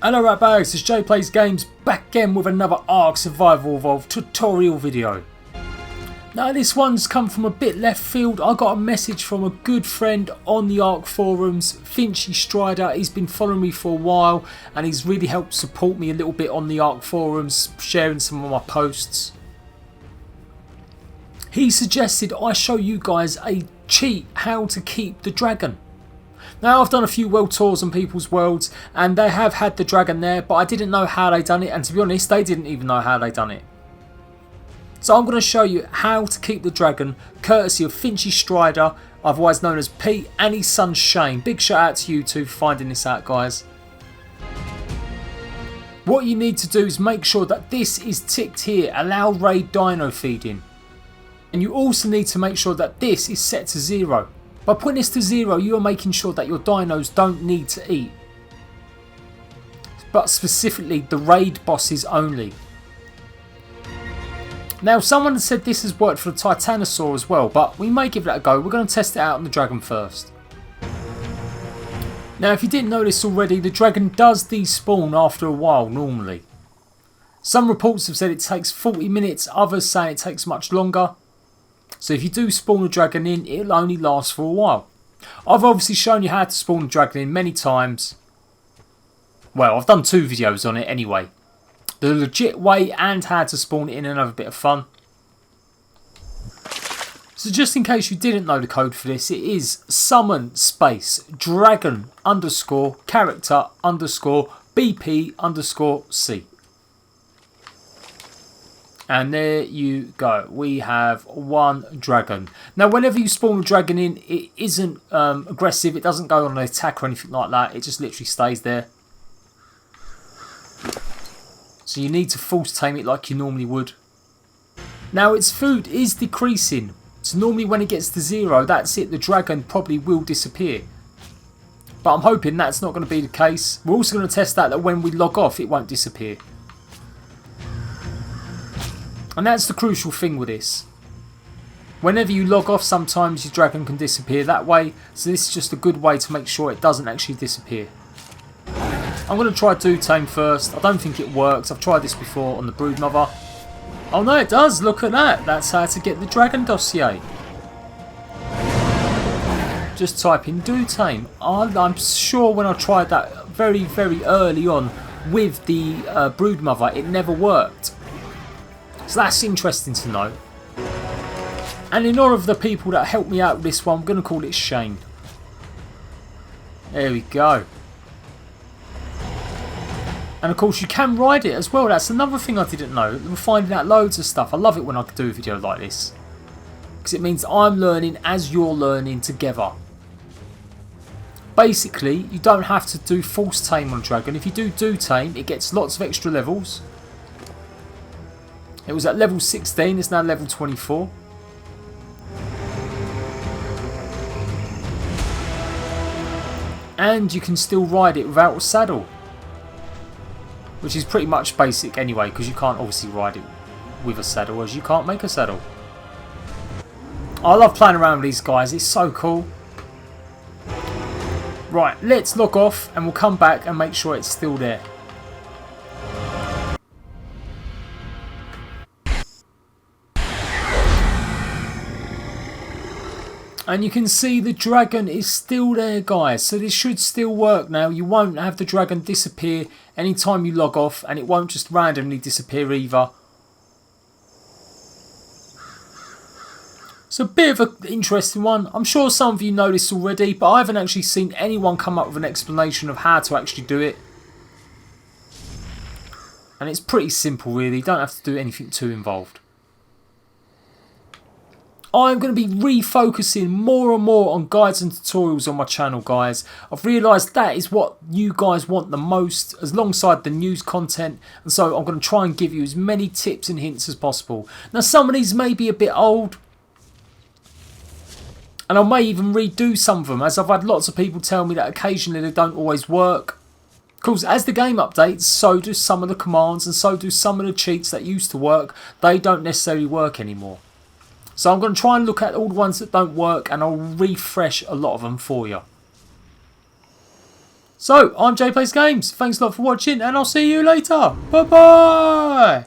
Hello right bags, it's Jade Plays Games back again with another ARK Survival Evolved tutorial video. Now this one's come from a bit left field. I got a message from a good friend on the ARK forums, Finchy Strider. He's been following me for a while and he's really helped support me a little bit on the ARK forums, sharing some of my posts. He suggested I show you guys a cheat how to keep the dragon. Now I've done a few world tours on people's worlds and they have had the dragon there, but I didn't know how they done it, and to be honest they didn't even know how they done it. So I'm going to show you how to keep the dragon courtesy of Finchy Strider, otherwise known as Pete, and his son Shane. Big shout out to you two for finding this out, guys. What you need to do is make sure that this is ticked here, allow raid dino feeding. And you also need to make sure that this is set to 0. By putting this to 0, you are making sure that your dinos don't need to eat. But specifically the raid bosses only. Now someone said this has worked for the Titanosaur as well, but we may give that a go. We're going to test it out on the dragon first. Now if you didn't know this already, the dragon does despawn after a while normally. Some reports have said it takes 40 minutes, others say it takes much longer. So if you do spawn a dragon in, it'll only last for a while. I've obviously shown you how to spawn a dragon in many times. Well, I've done 2 videos on it anyway. The legit way and how to spawn it in, another bit of fun. So just in case you didn't know the code for this, it is summon space dragon underscore character underscore BP underscore C. And there you go, we have one dragon. Now whenever you spawn a dragon in, it isn't aggressive, it doesn't go on an attack or anything like that, it just literally stays there. So you need to force tame it like you normally would. Now its food is decreasing, so normally when it gets to 0, that's it, the dragon probably will disappear. But I'm hoping that's not going to be the case. We're also going to test that when we log off it won't disappear. And that's the crucial thing with this. Whenever you log off, sometimes your dragon can disappear that way. So this is just a good way to make sure it doesn't actually disappear. I'm going to try Do Tame first. I don't think it works. I've tried this before on the Broodmother. Oh no, it does. Look at that. That's how to get the dragon dossier. Just type in Do Tame. I'm sure when I tried that very, very early on with the Broodmother, it never worked. So that's interesting to know. And in honor of the people that helped me out with this one, I'm going to call it Shane. There we go. And of course you can ride it as well. That's another thing I didn't know. We're finding out loads of stuff. I love it when I do a video like this, because it means I'm learning as you're learning together. Basically, you don't have to do force tame on a dragon. If you do tame, it gets lots of extra levels. It was at level 16, it's now level 24. And you can still ride it without a saddle. Which is pretty much basic anyway, because you can't obviously ride it with a saddle, as you can't make a saddle. I love playing around with these guys, it's so cool. Right, let's log off and we'll come back and make sure it's still there. And you can see the dragon is still there, guys, so this should still work now. You won't have the dragon disappear anytime you log off, and it won't just randomly disappear either. It's a bit of an interesting one. I'm sure some of you know this already, but I haven't actually seen anyone come up with an explanation of how to actually do it. And it's pretty simple really, you don't have to do anything too involved. I'm going to be refocusing more and more on guides and tutorials on my channel, guys. I've realised that is what you guys want the most, alongside the news content, and so I'm going to try and give you as many tips and hints as possible. Now some of these may be a bit old, and I may even redo some of them, as I've had lots of people tell me that occasionally they don't always work. Of course, as the game updates, so do some of the commands, and so do some of the cheats that used to work. They don't necessarily work anymore. So I'm going to try and look at all the ones that don't work, and I'll refresh a lot of them for you. So, I'm Jade Plays Games. Thanks a lot for watching, and I'll see you later. Bye bye.